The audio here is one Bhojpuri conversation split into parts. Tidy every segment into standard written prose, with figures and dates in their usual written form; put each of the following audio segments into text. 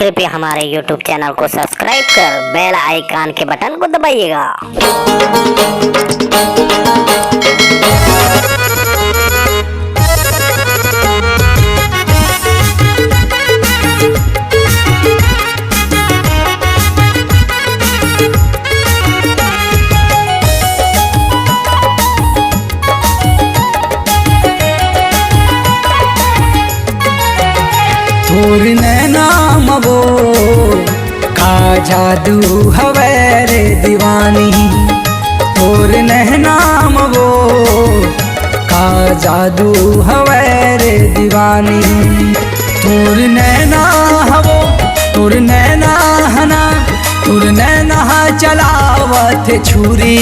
कृपया हमारे YouTube चैनल को सब्सक्राइब कर बेल आइकन के बटन को दबाइएगा। तोर नैना मबो का जादू हवे रे दीवानी, तोर नैना मबो का जादू हवे रे दीवानी। तोर नैना हवो तोर नैना हना, तोर नैना चलावत छुरी,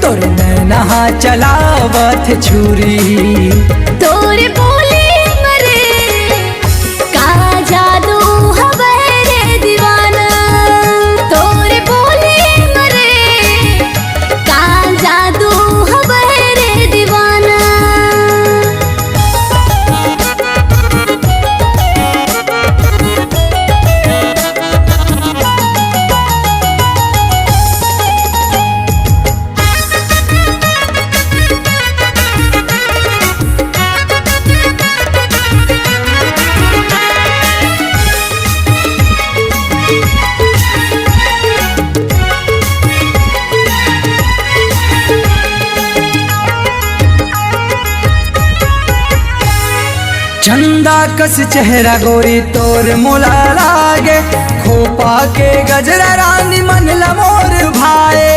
तोर नैना चलावत छुरी। तोर बोले चंदा कस चेहरा गोरी तोर मोला लागे, खोपा के गजरा रानी मन लमोर भाए।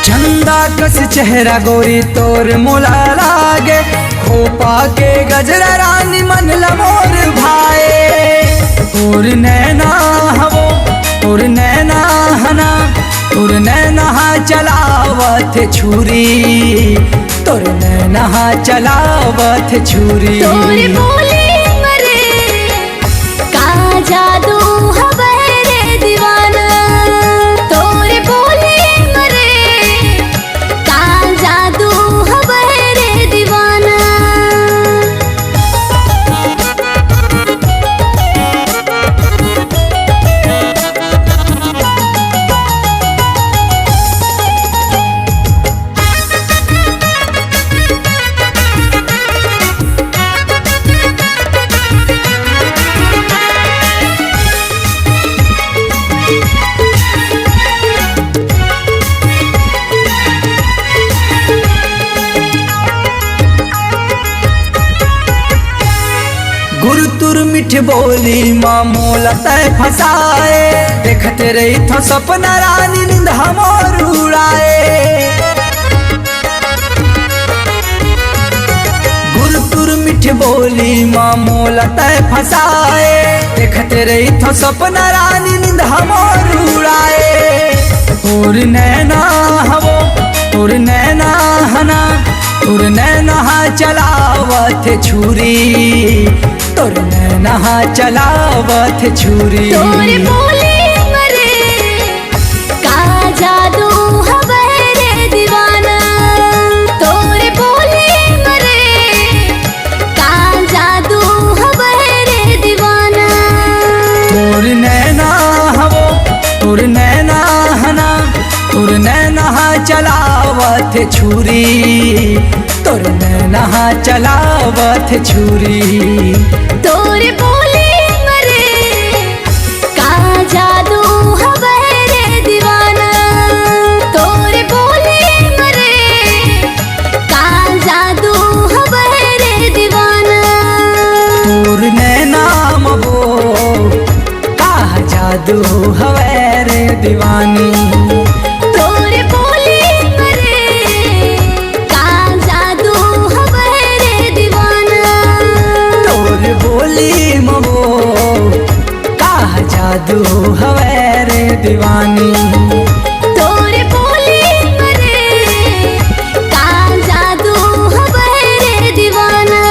चंदा कस चेहरा गोरी तोर मोला लागे, खोपा के गजरा रानी मन लमोर भाए। तोर नैना हवो तोर नैना हना, तोर नैना चलावत छुरी, तोर नैना चलावत छुरी। तोर बोले मरे का जादू हवे रे दीवाना, तोर बोले मरे का जादू हवे रे दीवाना। गुरुतुर मिठ बोली माँ मोला तय फसाए, देखते रही थो सपना रानी नींद हमोर उड़ाए। गुरुतुर मिठ बोली माँ मोला तय फसाए, देखते रही थो सपना रानी नींद हमोर उड़ाए। तोर नैना हवो तोर नैना हना, तोर नैना चलावत छुरी, तोर नैना चलावत छुरी। तोर बोले मरे का जादू हवे रे दीवाना, तोर बोले मरे का जादू हवे रे दीवाना। तोर नैना हवो तोर नैना हना, तोर नैना चलावत छुरी, तोर नैना चलावत छुरी। तोर बोले मरे का जादू हवे रे दीवाना, तोर बोले मरे का जादू हवे रे दीवाना। तोर नैना मबो का जादू हवे रे दीवानी। तोर बोले मरे का जादू हवे रे दीवाना। तोर बोली मबो का जादू हवे रे दीवानी। तोर बोले मरे का जादू हवे रे दीवाना।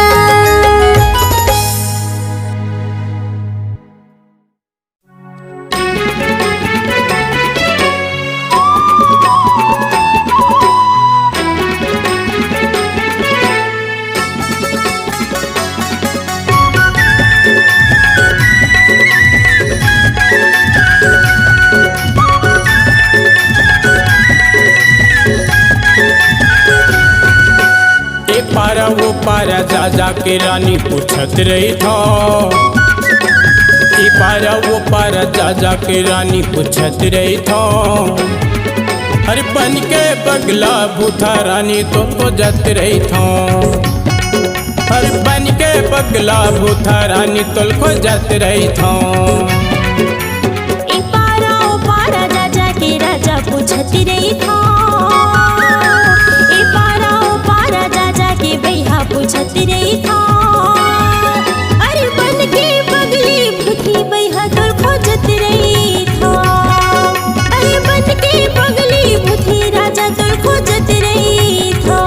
पारा जा जा के रानी पूछत रही था। ई पारा वो पारा जा जा के रानी पूछत रही था। हर बन के पगला भूथा रानी तो खोजत रही था। हर बन के पगला भूथा रानी तो खोजत रही था। ई पारा ओ पारा जा जा के राजा पूछत रही था। ई पारा ओ पारा जा जा के भैया पूछत रही था। अरे बन के पगली भूथी भैया तो खोजत रही था। अरे बन के पगली भूथी राजा तो खोजत रही था।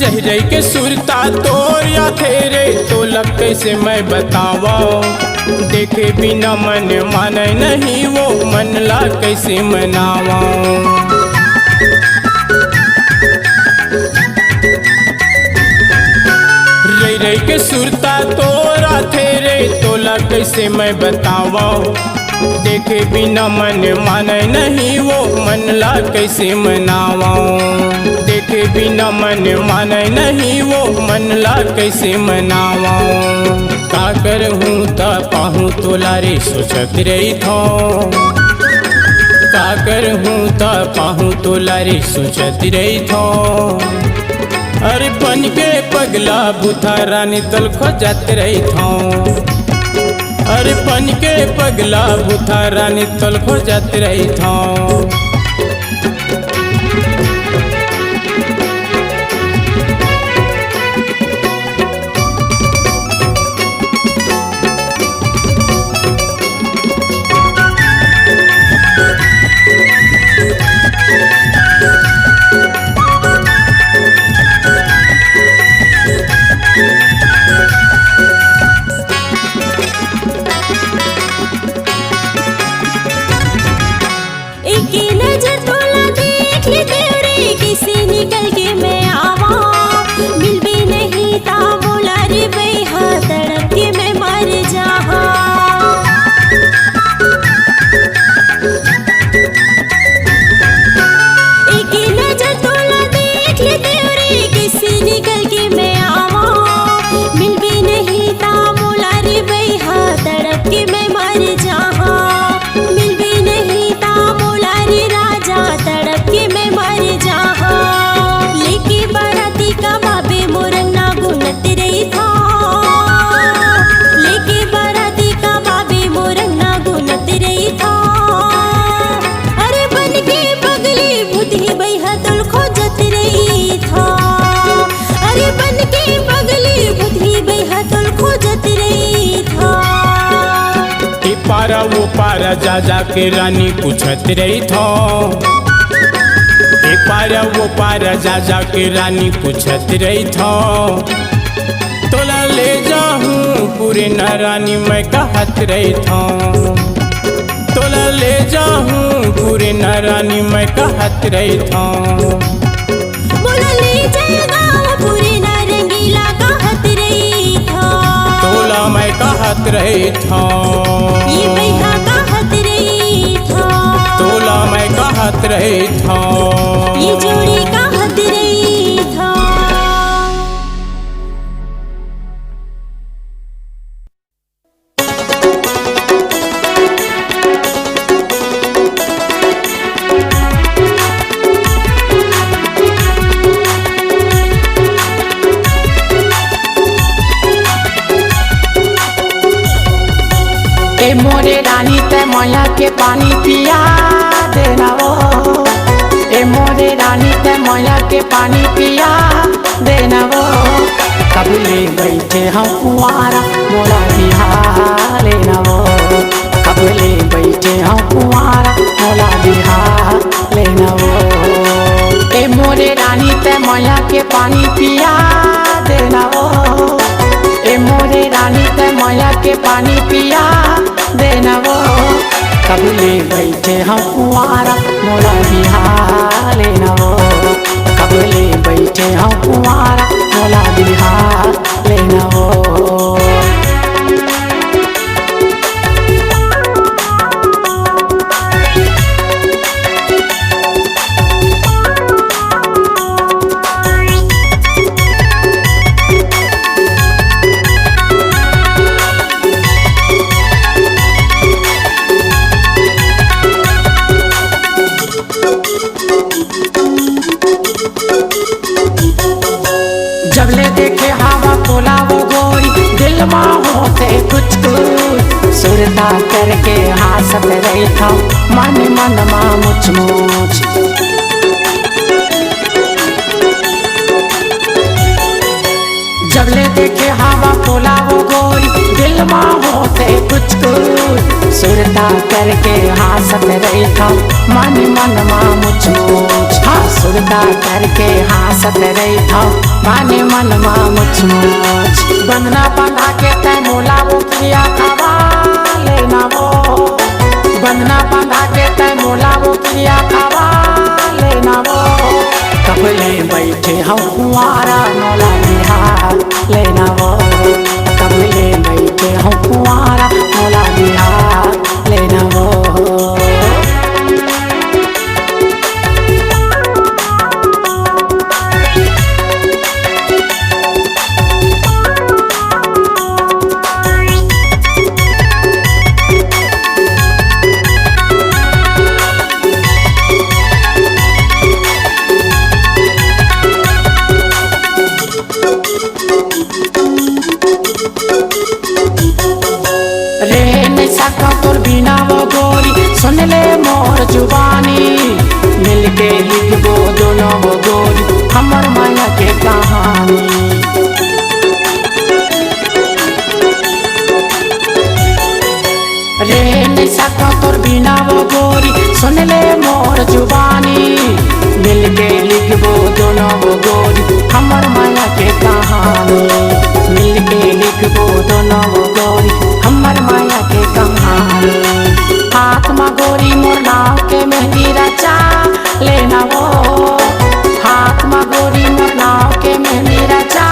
रह रही के सुरता तोर या तेरे तो लग कैसे मैं बतावा। देखे बिना मन माने नहीं वो मन ला कैसे मनावा। रह रही के सुरता तोरा तेरे तो लग कैसे मैं बतावा। देखे बिना मन माने नहीं वो मन ला कैसे मनावा। देखे बिना मन माने नहीं वो मन ला कैसे मनावा। का करहूँ ता पाहूँ तो लारे सोचत रही था। का करहूँ ता पाहूँ तो लारे सोचत रही था। अरे बन के पगला भूथा रानी तल खोजत रही था। अरे बन के पगला भूथा रानी तल खोजत रही था। पारा वो पारा जा जा के रानी पूछत रही था। ए पारा वो पारा जा जा के रानी पूछत रही था। तोला ले जाऊं पूरे न रानी मैं कहत रही था। तोला ले जाऊं पूरे न रानी मैं कहत रही था। बोला ले जाएगा पूरे न रंगीला कहत रही था। तोला मैं कहत रही था। ये भैया कहत रही था। तोला मैं कहत रही था। ये जोड़ी कहत रही था। ए मोरे रानी ते माया के पानी पिया देना वो। ए मोरे रानी ते माया के पानी पिया देना वो। कबले बैठे हम कुंवारा मोला बिहार लेना वो। कबले बैठे हम कुंवारा मोला बिहार लेना वो। ए मोरे रानी ते माया के पानी पिया देना वो। मोरे रानी ते मैया के पानी पिया देना वो कबले बैठे हम कुंवारा मोला बिहार लेना वो कबले बैठे हम कुंवारा मोला बिहार लेना वो जब ले देखे हवा तोला वो गोरी दिल माँ होते कुछ कुछ सुरता करके हासत रही था मन मन माँ मुझ मुझ जब ले देखे हवा तोला वो गोरी दिल माँ होते कुछ कुछ सुरता करके हासत रही था मन मन माँ मुझ मुझ हाँ सुरता करके हासत रही था मन मन माँ मुझ मुझ बंधना बंधा के तय मोला वो किया खावा लेना वो बंधना बंधा के तय मोला वो किया खावा लेना वो कबले बैठे हम कुंवारा मोला बिहार लेना वो कबले बैठे हम कुंवारा मोला बिहार लेना वो तोर बिना वो गोरी सुन ले मोर जुबानी मिलके लिखबो दोनों वो गोरी हमर माया के कहानी रे नहीं सका तोर बिना वो गोरी सुन ले मोर जुबानी मिलके लिखबो दोनों वो गोरी हमर माया के कहानी मिलके लिखबो दोनों वो गोरी हमर माया के कहानी हाथ में गोरी मोर नाव के मेहंदी रचा लेना वो हाथ में गोरी मोर नाव के मेहंदी रचा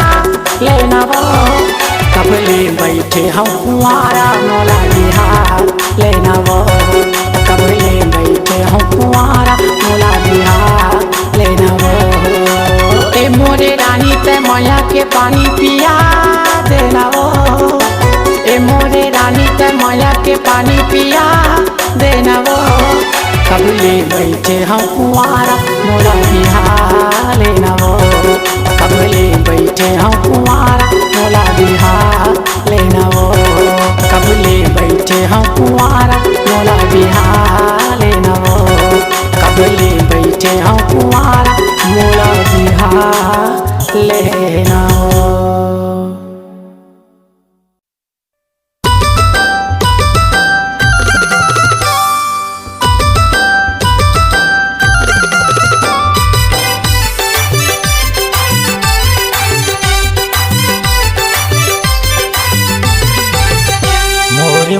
लेना वो कबले बैठे हम कुंवारा मोला बिहार लेना वो कबले बैठे हम कुंवारा मोला बिहार लेना वो ए मोरे रानी ते मैया के पानी पिया देना वो ए मोरे रानी ते मैया के पानी पिया देना वो कबले बैठे हम कुंवारा मोला बिहार लेना वो कबले बैठे हम कुंवारा मोला बिहार लेना वो कबले बैठे हम कुंवारा मोला बिहार लेना वो कबले बैठे हम कुंवारा मोला बिहार लेना वो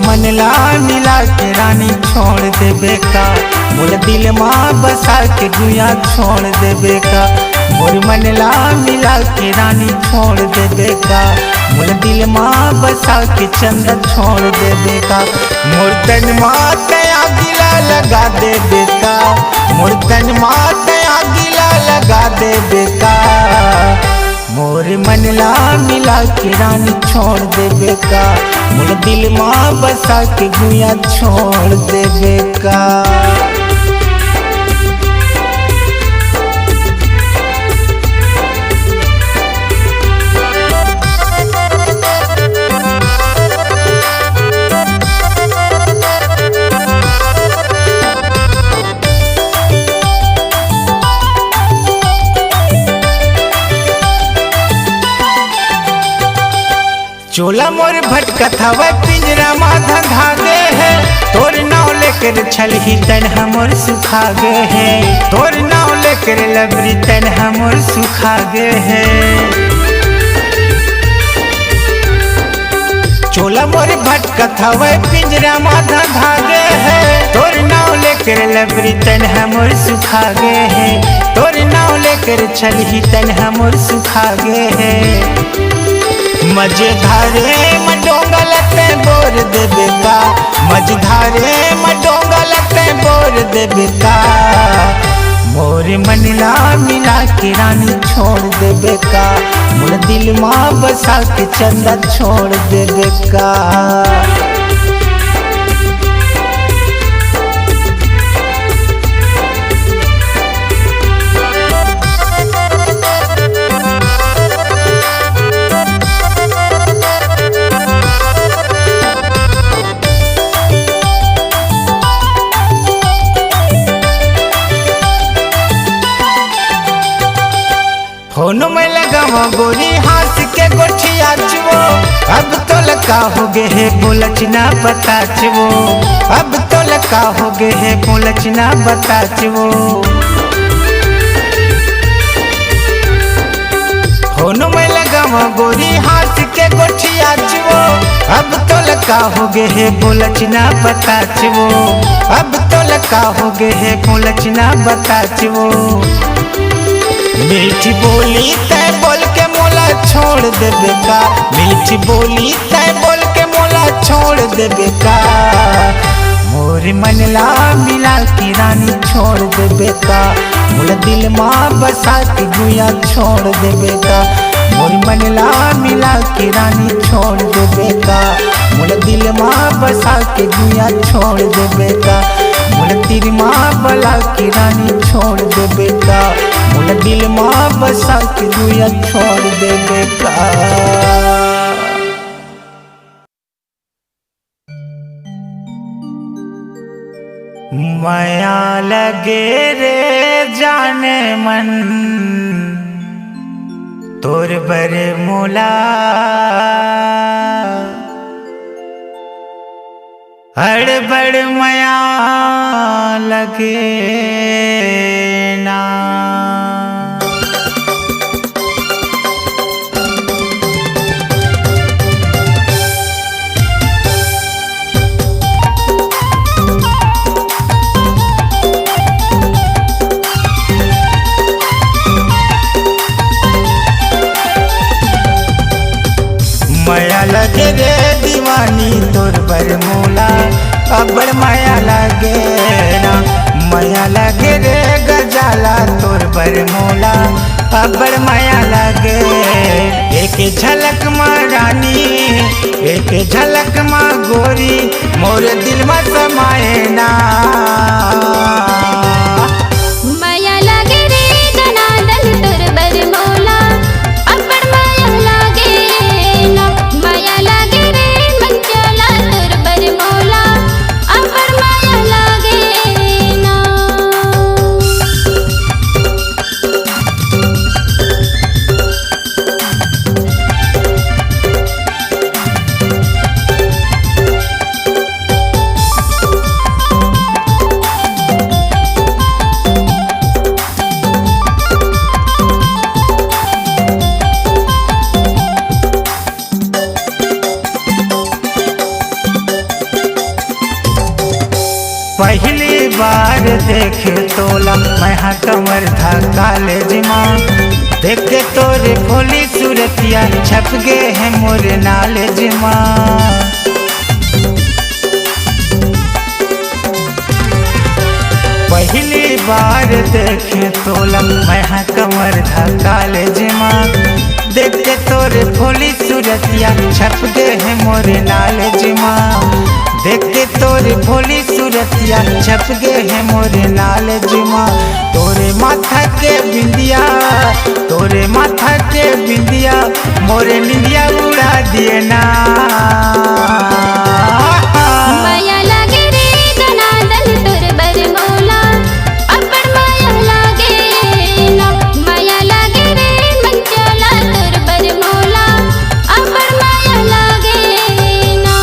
मनला मिला के रानी छोड़ देबे का मोर दिल माँ बसा के गुया छोड़ देबे का मोर मनला मिला के रानी छोड़ देबे का मोर दिल माँ बसा के चंद छोड़ देबे का मोर तन माँ तया गिला लगा देबे का मोर तन माँ तया गिला लगा देबे का मोर मनला मिला के रानी छोड़ देबे का मोर दिल माँ बसा के गुया छोड़ देबे का चोला मोर भटकत हवा पिंजरा माधा धागे है तोर नाव लेकर छलही तन हमर सुखा गे है तोर नाव लेकर लबरी तन हमर सुखा गे है चोला मोर भटकत हवे पिंजरा माधा धागे है तोर नाव लेकर लबरी तन हमर सुखा गे है तोर नाव लेकर छलही तन हमर सुखा गे है मझधारे मडोंगा लगते बोर देबे का मझधारे मडोंगा लगते बोर देबे का मोर मनला मिला के रानी छोड़ देबे का मोर दिल माँ बसा के चंदा छोड़ देबे का फोनो में लगावा गोरी हाथ के गोठिया चुओ अब तो लगा हो गे है बोलचना बता चुओ अब तो लगा हो गे है बोलचना बता चुओ फोनो में लगावा गोरी हाथ के गोठिया चुओ अब तो लगा हो गे है बोलचना बता चुओ अब तो लगा हो गे है बोलचना बता चुओ मीठी बोली तय बोल के मोला छोड़ देबे का मीठी बोली तय बोल के मोला छोड़ देबे का मोर मनला मिला की रानी छोड़ देबे का मोर दिल माँ बसा के गुया छोड़ देबे का मोर मनला मिला के रानी छोड़ देबे का मोर दिल माँ बसा के गुया छोड़ देबे का मोर दिल माँ बला के रानी छोड़ देबे का मोर दिल माँ बसा के गुया छोड़ देबे का माया लगे रे जाने मन तोर बरे मोला हड़बड़ माया लगे ना माया लगे रे दीवानी तोर पर मोला अबड़ माया लगे ना माया लगे रे गजाला तोर पर मोला अबड़ माया लगे एक झलक माँ रानी एक झलक माँ गोरी मोर दिल में समाए ना माया लागे रे दनादन तोर बर मोला अब्बड़ माया लागे ना माया लागे रे मंचला तोर बर मोला अब्बड़ माया लागे ना पहली बार देखे तोला मैं कमर था कॉलेज माँ देख के तोरे भोली सूरतिया छप गए हैं मोरे नॉलेज माँ पहली बार देखे तोला मैं कमर था कॉलेज माँ देख के तोरे भोली सूरतिया छप गए हैं मोरे नॉलेज माँ देख के तोरे भोली सूरतिया छप गए हैं मोरे नॉलेज माँ तोरे माथा के बिंदिया तोरे माथा के बिंदिया मोरे निंदिया उड़ा दिए ना माया लागे रे दनादन तोर बर मोला अब्बड़ माया लागे ना माया लागे रे मंचला तोर बर मोला अब्बड़ माया लागे ना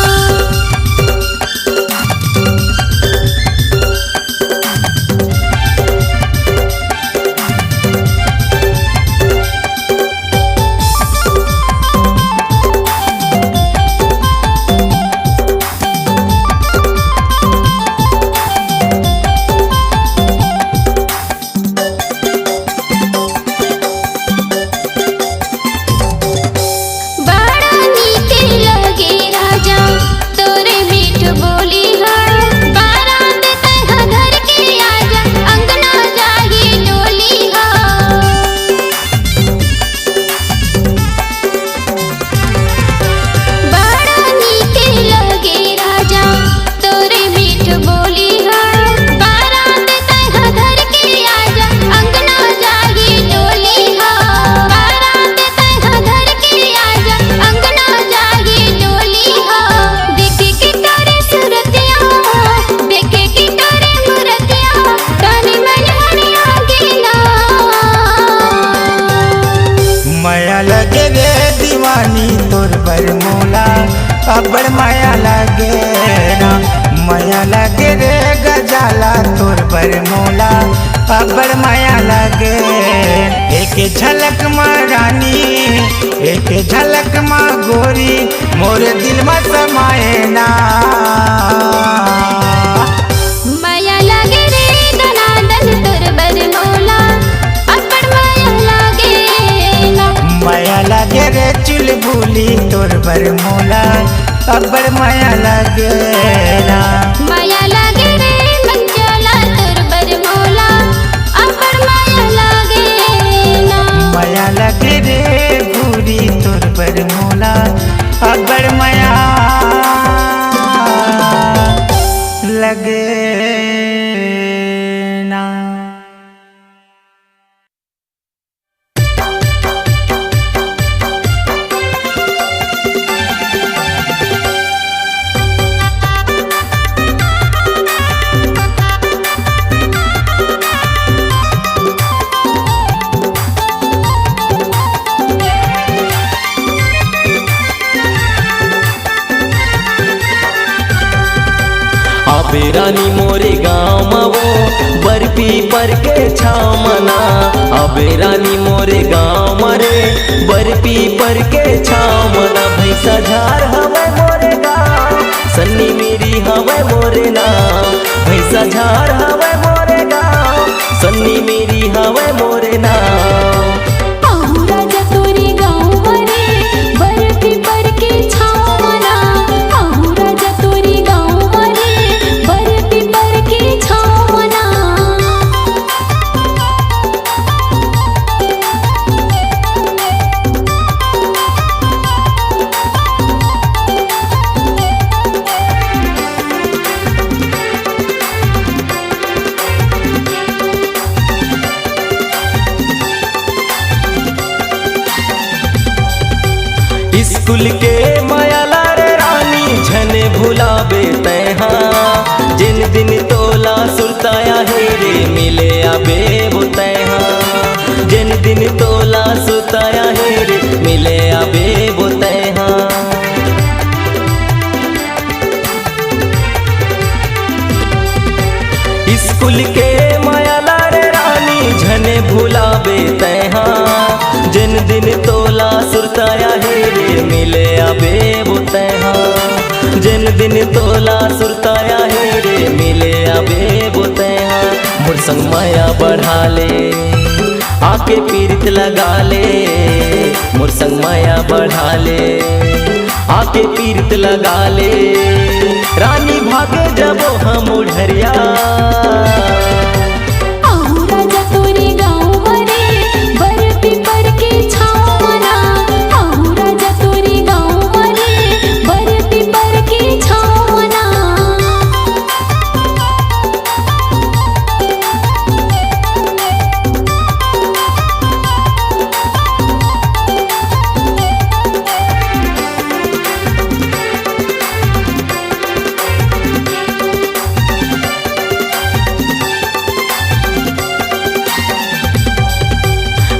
अबड़ माया लगे ना, माया लगे रे गजाला तोर बर मोला, अबड़ माया लगे। एक झलक माँ रानी, एक झलक माँ गोरी, मोरे दिल में समाए ना। माया लागे रे दनादन तोर बर मोला, अबड़ माया लागे ना। माया लगे रे चुलबुली तोर बर मोला, अबड़ माया लगे ना। माया लागे रे मंचोला तोर बर मोला, अबड़ माया लागे ना। माया लगे रे भूरी तोर बर मोला, अबड़ माया लगे ना। आबे रानी मोरे गाँव में वो बर्फी पर के छाव मना, आबे रानी मोरे गाँव में रे बर्फी पर के छाव मना। भैंसा झार हवे मोरे गाँव, सन्नी मेरी हवे मोरे नाम। भैंसा झार हवे मोरे गाँव, सन्नी मेरी हवे मोरे नाम। आहू राजा तोरी गाँव रे बर्फी पर के छाव मना, आहू राजा तोरी गाँव रे बर्फी पर के छाव मना। स्कूल के मायाला रे रानी झने भुलाबे तैहा, जिन दिन तोला सुरताया हे रे मिले आबे वो तैहा। जिन दिन तोला सुरताया हे रे मिले आबे वो तैहा। स्कूल के मायाला रे रानी झने भुलाबे तैहा, जिन दिन तोला सुरताया हे रे मिले आबे वो तैहा। जिन दिन तोला सुरताया हे रे मिले आबे वो तैहा। मोर संग माया बढ़ा ले आके पीरित लगा ले, मोर संग माया बढ़ा ले आके पीरित लगा ले। रानी भागे जबो हम उड़रिया, आहू राजा तोरी गाँव रे बर्फी पर के छाव मना, आहू राजा तोरी गाँव रे बर्फी पर के छाव मना।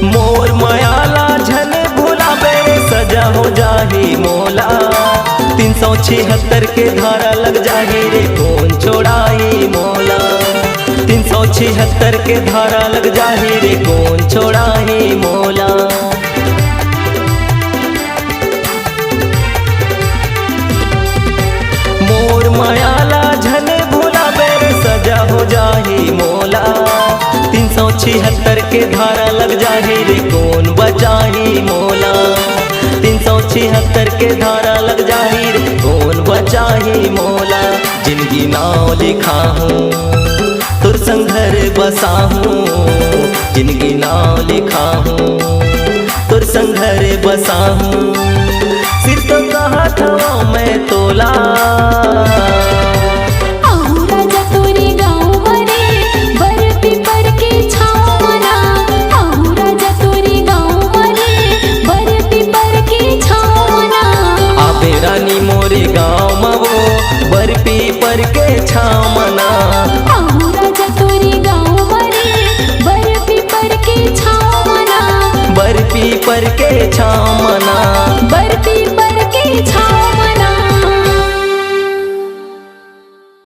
मोर मायाला झने भुलाबे सजा हो जाही मोला। 376 के धारा लग जाही रे कौन छोड़ाही मोला। 376 के धारा लग जाही रे कौन छोड़ाही मोला। मोर मायाला झने भुलाबे सजा हो जाही मोला। 376 के धारा लग जाही रे कौन बचाही मोला। 376 के धारा लग जाही रे कौन बचाही मोला। जिंदगी नाव लिखा हूँ तुर संघर बसा हूँ, जिंदगी नाव लिखा हूँ तुर संघर बसा हूँ। सिर तो कहा था मैं तोला, आहू राजा तोरी गाँव रे बर्फी पर के छाव मना, आहू राजा तोरी गाँव रे बर्फी पर के छाव मना। आबे रानी मोरे गाँव में वो बर्फी पर के छाव मना। आहू राजा तोरी गाँव रे बर्फी पर के छाव मना। बर्फी पर के छाव